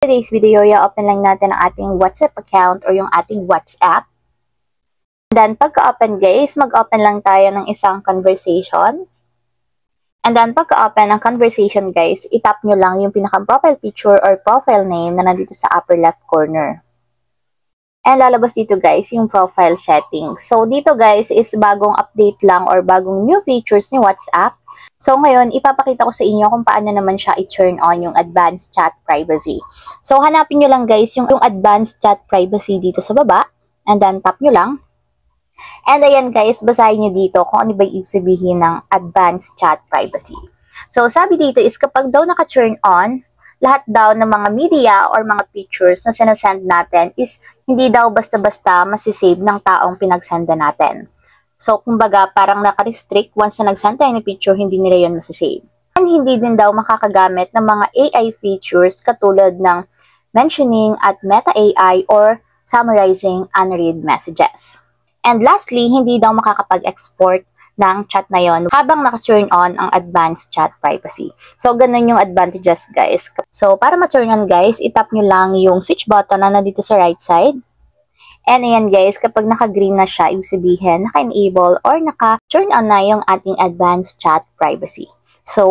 Today's video, i-open lang natin ang ating WhatsApp account or yung ating WhatsApp. And then, pagka-open guys, mag-open lang tayo ng isang conversation. And then, pagka-open ng conversation guys, itap nyo lang yung pinaka-profile picture or profile name na nandito sa upper left corner. And lalabas dito guys yung profile settings. So, dito guys is bagong update lang or bagong new features ni WhatsApp. So, ngayon, ipapakita ko sa inyo kung paano naman siya i-turn on yung advanced chat privacy. So, hanapin nyo lang guys yung advanced chat privacy dito sa baba. And then, tap nyo lang. And ayan guys, basahin nyo dito kung ano ba ibig sabihin ng advanced chat privacy. So, sabi dito is kapag daw naka-turn on, lahat daw ng mga media or mga pictures na sinasend natin is hindi daw basta-basta masisave ng taong pinagsenda natin. So, kumbaga, parang naka-restrict once na nag-send tayo ng picture, hindi nila yun masasave. And hindi din daw makakagamit ng mga AI features katulad ng mentioning at meta AI or summarizing unread messages. And lastly, hindi daw makakapag-export ng chat na yon habang naka-turn on ang advanced chat privacy. So, ganun yung advantages, guys. So, para ma-turn on, guys, itap nyo lang yung switch button na nandito sa right side. And ayan guys, kapag naka-green na siya, ibig sabihin naka-enable or naka-turn on na yung ating advanced chat privacy. So,